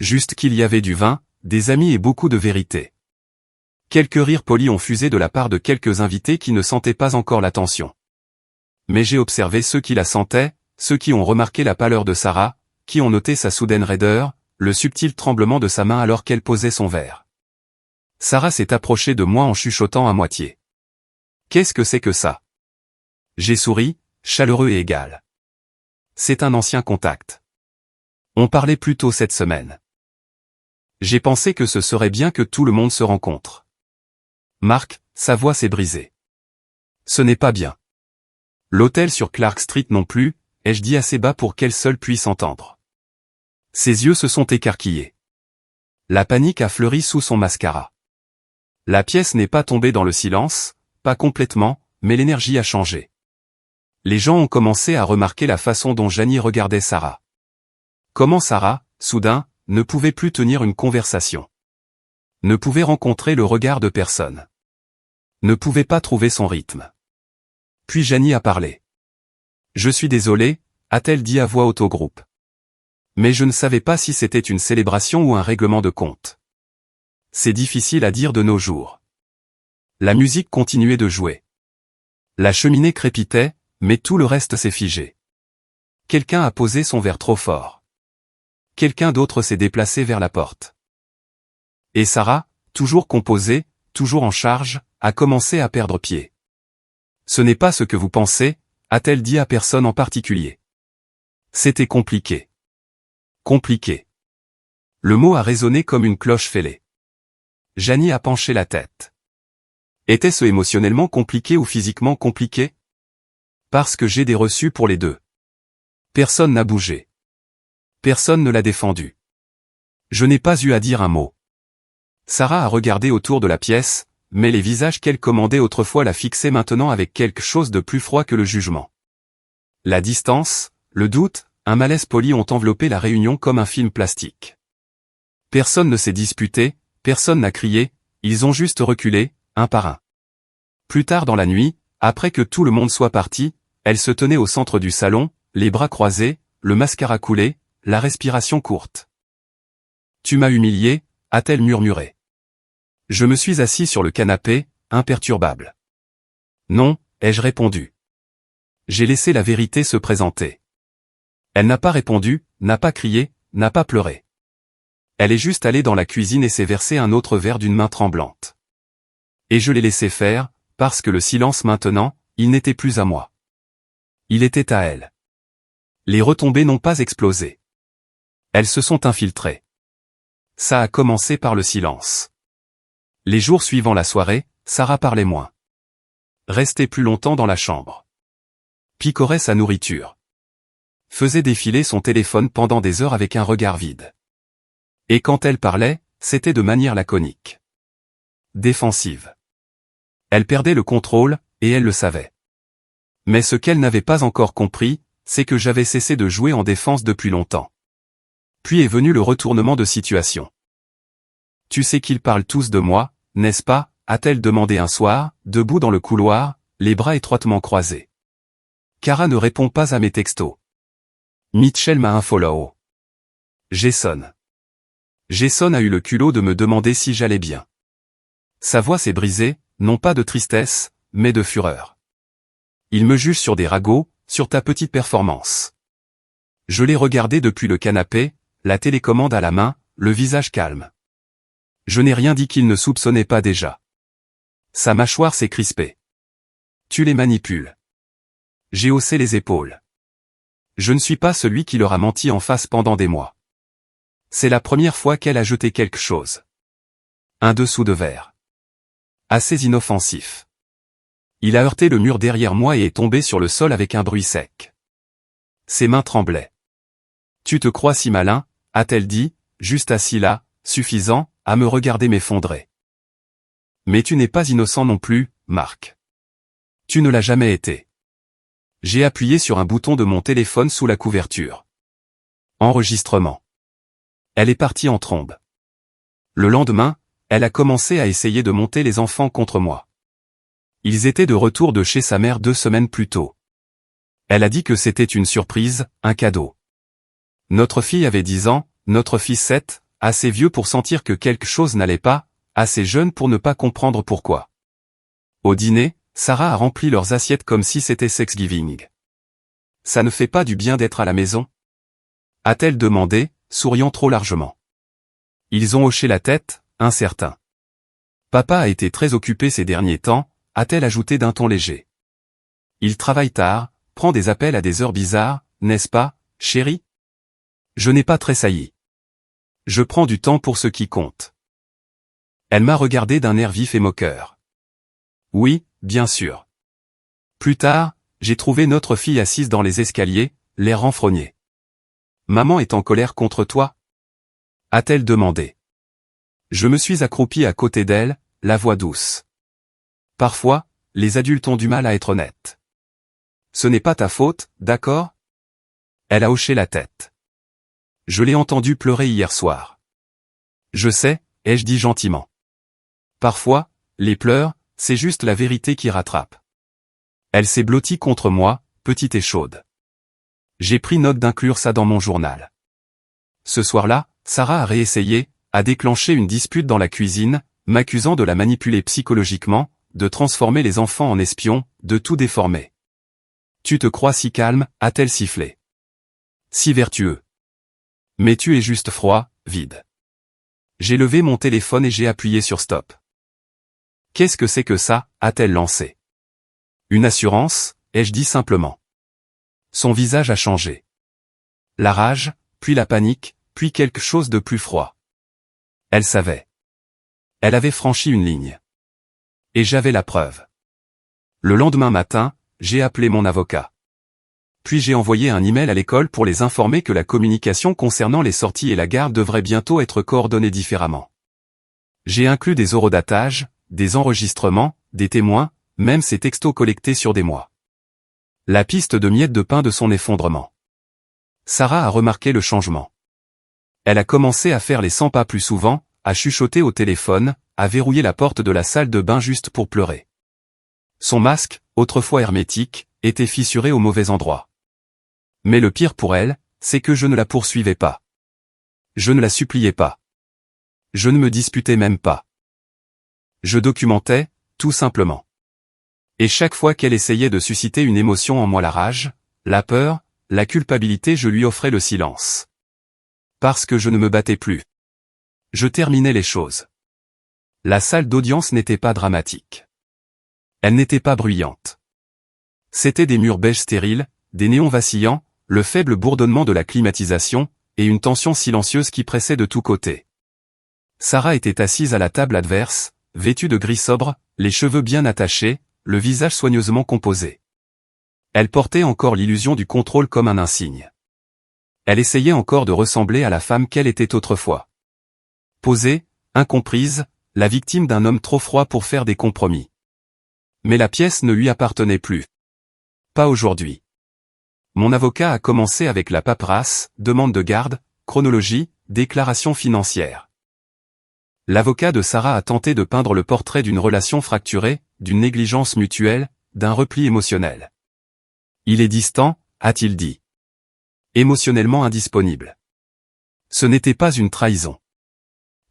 S1: Juste qu'il y avait du vin, des amis et beaucoup de vérité. Quelques rires polis ont fusé de la part de quelques invités qui ne sentaient pas encore l'attention. Mais j'ai observé ceux qui la sentaient, ceux qui ont remarqué la pâleur de Sarah, qui ont noté sa soudaine raideur, le subtil tremblement de sa main alors qu'elle posait son verre. Sarah s'est approchée de moi en chuchotant à moitié. « Qu'est-ce que c'est que ça ?» J'ai souri, chaleureux et égal. C'est un ancien contact. On parlait plus tôt cette semaine. J'ai pensé que ce serait bien que tout le monde se rencontre. Marc, sa voix s'est brisée. Ce n'est pas bien. L'hôtel sur Clark Street non plus, ai-je dit assez bas pour qu'elle seule puisse entendre. Ses yeux se sont écarquillés. La panique a fleuri sous son mascara. La pièce n'est pas tombée dans le silence, pas complètement, mais l'énergie a changé. Les gens ont commencé à remarquer la façon dont Janie regardait Sarah. Comment Sarah, soudain, ne pouvait plus tenir une conversation. Ne pouvait rencontrer le regard de personne. Ne pouvait pas trouver son rythme. Puis Janie a parlé. « Je suis désolée », a-t-elle dit à voix haute au groupe. Mais je ne savais pas si c'était une célébration ou un règlement de compte. C'est difficile à dire de nos jours. La musique continuait de jouer. La cheminée crépitait, mais tout le reste s'est figé. Quelqu'un a posé son verre trop fort. Quelqu'un d'autre s'est déplacé vers la porte. Et Sarah, toujours composée, toujours en charge, a commencé à perdre pied. « Ce n'est pas ce que vous pensez », a-t-elle dit à personne en particulier. C'était compliqué. Compliqué. Le mot a résonné comme une cloche fêlée. Janie a penché la tête. Était-ce émotionnellement compliqué ou physiquement compliqué? Parce que j'ai des reçus pour les deux. Personne n'a bougé. Personne ne l'a défendu. Je n'ai pas eu à dire un mot. Sarah a regardé autour de la pièce, mais les visages qu'elle commandait autrefois la fixaient maintenant avec quelque chose de plus froid que le jugement. La distance, le doute, un malaise poli ont enveloppé la réunion comme un film plastique. Personne ne s'est disputé, personne n'a crié, ils ont juste reculé, un par un. Plus tard dans la nuit, après que tout le monde soit parti, elle se tenait au centre du salon, les bras croisés, le mascara coulé, la respiration courte. « Tu m'as humilié », a-t-elle murmuré. Je me suis assis sur le canapé, imperturbable. « Non », ai-je répondu. J'ai laissé la vérité se présenter. Elle n'a pas répondu, n'a pas crié, n'a pas pleuré. Elle est juste allée dans la cuisine et s'est versé un autre verre d'une main tremblante. Et je l'ai laissé faire, parce que le silence maintenant, il n'était plus à moi. Il était à elle. Les retombées n'ont pas explosé. Elles se sont infiltrées. Ça a commencé par le silence. Les jours suivant la soirée, Sarah parlait moins. Restait plus longtemps dans la chambre. Picorait sa nourriture. Faisait défiler son téléphone pendant des heures avec un regard vide. Et quand elle parlait, c'était de manière laconique. Défensive. Elle perdait le contrôle, et elle le savait. Mais ce qu'elle n'avait pas encore compris, c'est que j'avais cessé de jouer en défense depuis longtemps. Puis est venu le retournement de situation. « Tu sais qu'ils parlent tous de moi, n'est-ce pas ?» a-t-elle demandé un soir, debout dans le couloir, les bras étroitement croisés. Cara ne répond pas à mes textos. Mitchell m'a unfollow. Jason. Jason a eu le culot de me demander si j'allais bien. Sa voix s'est brisée, non pas de tristesse, mais de fureur. Il me juge sur des ragots, sur ta petite performance. Je l'ai regardé depuis le canapé, la télécommande à la main, le visage calme. Je n'ai rien dit qu'il ne soupçonnait pas déjà. Sa mâchoire s'est crispée. Tu les manipules. J'ai haussé les épaules. Je ne suis pas celui qui leur a menti en face pendant des mois. C'est la première fois qu'elle a jeté quelque chose. Un dessous de verre. Assez inoffensif. Il a heurté le mur derrière moi et est tombé sur le sol avec un bruit sec. Ses mains tremblaient. Tu te crois si malin, a-t-elle dit, juste assis là, suffisant, à me regarder m'effondrer. Mais tu n'es pas innocent non plus, Marc. Tu ne l'as jamais été. J'ai appuyé sur un bouton de mon téléphone sous la couverture. Enregistrement. Elle est partie en trombe. Le lendemain, elle a commencé à essayer de monter les enfants contre moi. Ils étaient de retour de chez sa mère 2 semaines plus tôt. Elle a dit que c'était une surprise, un cadeau. Notre fille avait 10 ans, notre fils 7, assez vieux pour sentir que quelque chose n'allait pas, assez jeune pour ne pas comprendre pourquoi. Au dîner, Sarah a rempli leurs assiettes comme si c'était Thanksgiving. Ça ne fait pas du bien d'être à la maison? A-t-elle demandé, souriant trop largement. Ils ont hoché la tête, incertains. Papa a été très occupé ces derniers temps, a-t-elle ajouté d'un ton léger. Il travaille tard, prend des appels à des heures bizarres, n'est-ce pas, chérie? Je n'ai pas tressailli. Je prends du temps pour ce qui compte. Elle m'a regardé d'un air vif et moqueur. Oui, bien sûr. Plus tard, j'ai trouvé notre fille assise dans les escaliers, l'air renfrogné. Maman est en colère contre toi? A-t-elle demandé. Je me suis accroupi à côté d'elle, la voix douce. Parfois, les adultes ont du mal à être honnêtes. Ce n'est pas ta faute, d'accord? Elle a hoché la tête. Je l'ai entendu pleurer hier soir. Je sais, ai-je dit gentiment. Parfois, les pleurs, c'est juste la vérité qui rattrape. Elle s'est blottie contre moi, petite et chaude. J'ai pris note d'inclure ça dans mon journal. Ce soir-là, Sarah a réessayé, a déclenché une dispute dans la cuisine, m'accusant de la manipuler psychologiquement, de transformer les enfants en espions, de tout déformer. Tu te crois si calme, a-t-elle sifflé. Si vertueux. Mais tu es juste froid, vide. J'ai levé mon téléphone et j'ai appuyé sur stop. Qu'est-ce que c'est que ça, a-t-elle lancé. Une assurance, ai-je dit simplement. Son visage a changé. La rage, puis la panique, puis quelque chose de plus froid. Elle savait. Elle avait franchi une ligne. Et j'avais la preuve. Le lendemain matin, j'ai appelé mon avocat. Puis j'ai envoyé un email à l'école pour les informer que la communication concernant les sorties et la garde devrait bientôt être coordonnée différemment. J'ai inclus des horodatages, des enregistrements, des témoins, même ces textos collectés sur des mois. La piste de miettes de pain de son effondrement. Sarah a remarqué le changement. Elle a commencé à faire les 100 pas plus souvent, à chuchoter au téléphone, à verrouiller la porte de la salle de bain juste pour pleurer. Son masque, autrefois hermétique, était fissuré au mauvais endroit. Mais le pire pour elle, c'est que je ne la poursuivais pas. Je ne la suppliais pas. Je ne me disputais même pas. Je documentais, tout simplement. Et chaque fois qu'elle essayait de susciter une émotion en moi, la rage, la peur, la culpabilité, je lui offrais le silence. Parce que je ne me battais plus. Je terminais les choses. La salle d'audience n'était pas dramatique. Elle n'était pas bruyante. C'étaient des murs beige stériles, des néons vacillants, le faible bourdonnement de la climatisation, et une tension silencieuse qui pressait de tous côtés. Sarah était assise à la table adverse, vêtue de gris sobre, les cheveux bien attachés, le visage soigneusement composé. Elle portait encore l'illusion du contrôle comme un insigne. Elle essayait encore de ressembler à la femme qu'elle était autrefois. Posée, incomprise, la victime d'un homme trop froid pour faire des compromis. Mais la pièce ne lui appartenait plus. Pas aujourd'hui. Mon avocat a commencé avec la paperasse, demande de garde, chronologie, déclaration financière. L'avocat de Sarah a tenté de peindre le portrait d'une relation fracturée, d'une négligence mutuelle, d'un repli émotionnel. Il est distant, a-t-il dit. Émotionnellement indisponible. Ce n'était pas une trahison.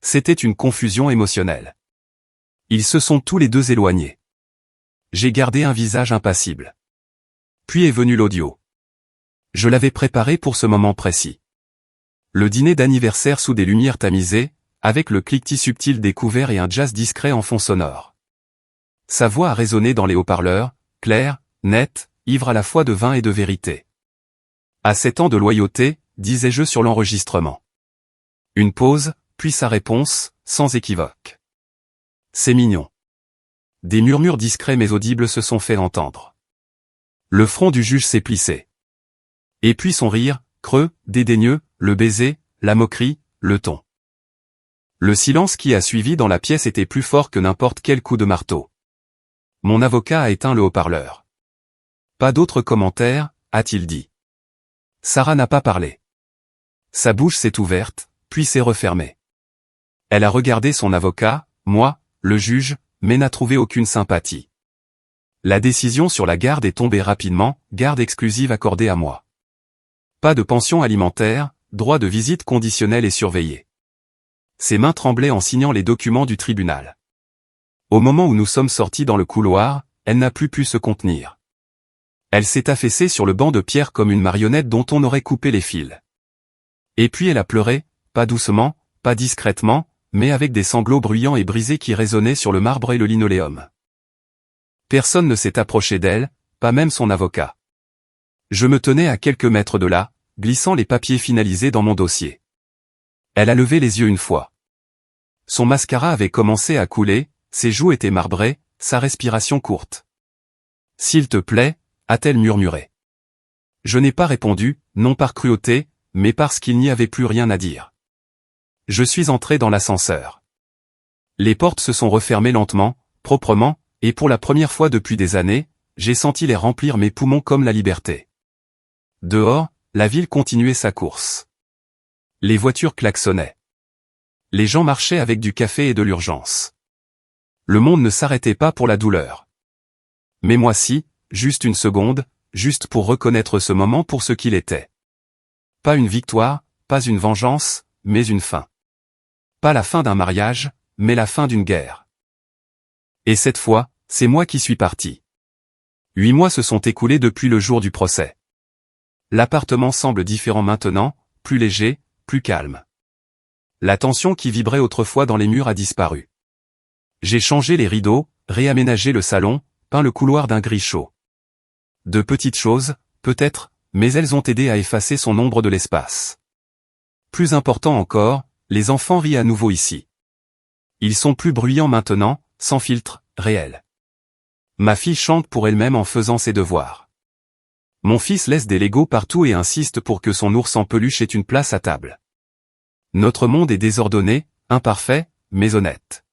S1: C'était une confusion émotionnelle. Ils se sont tous les deux éloignés. J'ai gardé un visage impassible. Puis est venu l'audio. Je l'avais préparé pour ce moment précis. Le dîner d'anniversaire sous des lumières tamisées, avec le cliquetis subtil des couverts et un jazz discret en fond sonore. Sa voix a résonné dans les haut-parleurs, claire, nette, ivre à la fois de vin et de vérité. À 7 ans de loyauté, disais-je sur l'enregistrement. Une pause, puis sa réponse, sans équivoque. C'est mignon. Des murmures discrets mais audibles se sont fait entendre. Le front du juge s'est plissé. Et puis son rire, creux, dédaigneux, le baiser, la moquerie, le ton. Le silence qui a suivi dans la pièce était plus fort que n'importe quel coup de marteau. Mon avocat a éteint le haut-parleur. Pas d'autres commentaires, a-t-il dit. Sarah n'a pas parlé. Sa bouche s'est ouverte, puis s'est refermée. Elle a regardé son avocat, moi, le juge, mais n'a trouvé aucune sympathie. La décision sur la garde est tombée rapidement, garde exclusive accordée à moi. Pas de pension alimentaire, droit de visite conditionnel et surveillé. Ses mains tremblaient en signant les documents du tribunal. Au moment où nous sommes sortis dans le couloir, elle n'a plus pu se contenir. Elle s'est affaissée sur le banc de pierre comme une marionnette dont on aurait coupé les fils. Et puis elle a pleuré, pas doucement, pas discrètement, mais avec des sanglots bruyants et brisés qui résonnaient sur le marbre et le linoléum. Personne ne s'est approché d'elle, pas même son avocat. Je me tenais à quelques mètres de là, glissant les papiers finalisés dans mon dossier. Elle a levé les yeux une fois. Son mascara avait commencé à couler, ses joues étaient marbrées, sa respiration courte. « S'il te plaît », a-t-elle murmuré. Je n'ai pas répondu, non par cruauté, mais parce qu'il n'y avait plus rien à dire. Je suis entré dans l'ascenseur. Les portes se sont refermées lentement, proprement, et pour la première fois depuis des années, j'ai senti l'air remplir mes poumons comme la liberté. Dehors, la ville continuait sa course. Les voitures klaxonnaient. Les gens marchaient avec du café et de l'urgence. Le monde ne s'arrêtait pas pour la douleur. Mais moi si, juste une seconde, juste pour reconnaître ce moment pour ce qu'il était. Pas une victoire, pas une vengeance, mais une fin. Pas la fin d'un mariage, mais la fin d'une guerre. Et cette fois, c'est moi qui suis parti. 8 mois se sont écoulés depuis le jour du procès. L'appartement semble différent maintenant, plus léger, plus calme. La tension qui vibrait autrefois dans les murs a disparu. J'ai changé les rideaux, réaménagé le salon, peint le couloir d'un gris chaud. De petites choses, peut-être, mais elles ont aidé à effacer son ombre de l'espace. Plus important encore, les enfants rient à nouveau ici. Ils sont plus bruyants maintenant, sans filtre, réel. Ma fille chante pour elle-même en faisant ses devoirs. Mon fils laisse des Legos partout et insiste pour que son ours en peluche ait une place à table. Notre monde est désordonné, imparfait, mais honnête.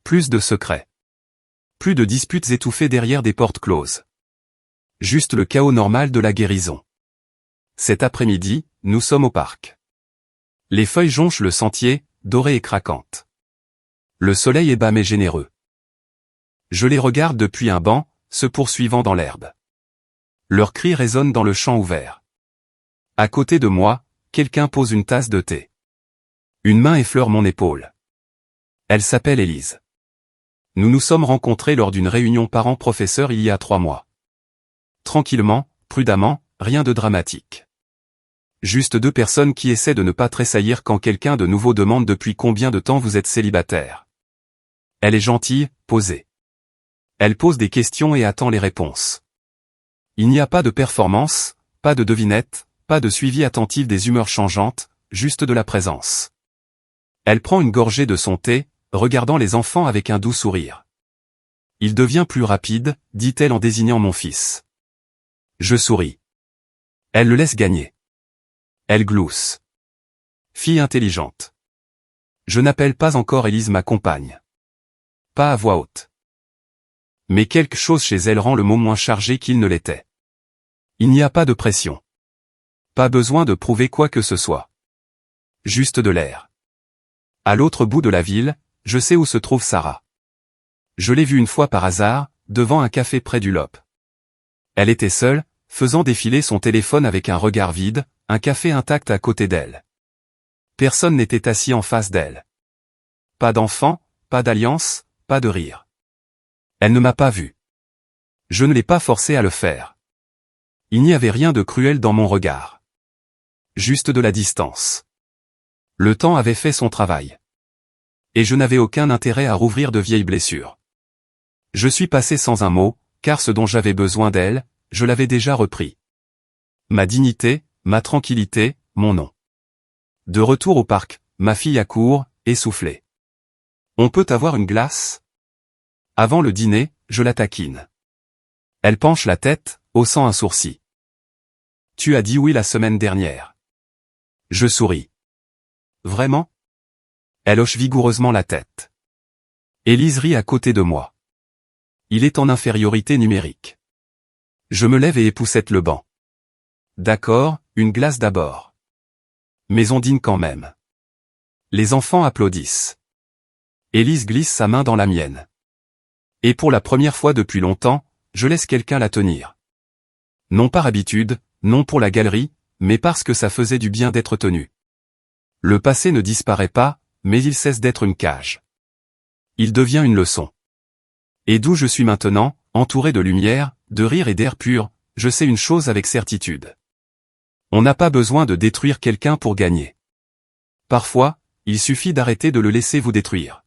S1: Plus de secrets. Plus de disputes étouffées derrière des portes closes. Juste le chaos normal de la guérison. Cet après-midi, nous sommes au parc. Les feuilles jonchent le sentier, dorées et craquantes. Le soleil est bas mais généreux. Je les regarde depuis un banc, se poursuivant dans l'herbe. Leurs cris résonnent dans le champ ouvert. À côté de moi, quelqu'un pose une tasse de thé. Une main effleure mon épaule. Elle s'appelle Élise. Nous nous sommes rencontrés lors d'une réunion parents-professeurs il y a 3 mois. Tranquillement, prudemment, rien de dramatique. Juste 2 personnes qui essaient de ne pas tressaillir quand quelqu'un de nouveau demande depuis combien de temps vous êtes célibataire. Elle est gentille, posée. Elle pose des questions et attend les réponses. Il n'y a pas de performance, pas de devinette, pas de suivi attentif des humeurs changeantes, juste de la présence. Elle prend une gorgée de son thé, regardant les enfants avec un doux sourire. Il devient plus rapide, dit-elle en désignant mon fils. Je souris. Elle le laisse gagner. Elle glousse. Fille intelligente. Je n'appelle pas encore Élise ma compagne. Pas à voix haute. Mais quelque chose chez elle rend le mot moins chargé qu'il ne l'était. Il n'y a pas de pression. Pas besoin de prouver quoi que ce soit. Juste de l'air. À l'autre bout de la ville, je sais où se trouve Sarah. Je l'ai vue une fois par hasard, devant un café près du Lop. Elle était seule, faisant défiler son téléphone avec un regard vide, un café intact à côté d'elle. Personne n'était assis en face d'elle. Pas d'enfant, pas d'alliance, pas de rire. Elle ne m'a pas vu. Je ne l'ai pas forcé à le faire. Il n'y avait rien de cruel dans mon regard. Juste de la distance. Le temps avait fait son travail. Et je n'avais aucun intérêt à rouvrir de vieilles blessures. Je suis passé sans un mot, car ce dont j'avais besoin d'elle, je l'avais déjà repris. Ma dignité, ma tranquillité, mon nom. De retour au parc, ma fille accourt, essoufflée. On peut avoir une glace? Avant le dîner, je la taquine. Elle penche la tête, haussant un sourcil. Tu as dit oui la semaine dernière. Je souris. Vraiment? Elle hoche vigoureusement la tête. Élise rit à côté de moi. Il est en infériorité numérique. Je me lève et époussette le banc. D'accord, une glace d'abord. Mais on dîne quand même. Les enfants applaudissent. Élise glisse sa main dans la mienne. Et pour la première fois depuis longtemps, je laisse quelqu'un la tenir. Non par habitude, non pour la galerie, mais parce que ça faisait du bien d'être tenu. Le passé ne disparaît pas, mais il cesse d'être une cage. Il devient une leçon. Et d'où je suis maintenant, entouré de lumière, de rire et d'air pur, je sais une chose avec certitude. On n'a pas besoin de détruire quelqu'un pour gagner. Parfois, il suffit d'arrêter de le laisser vous détruire.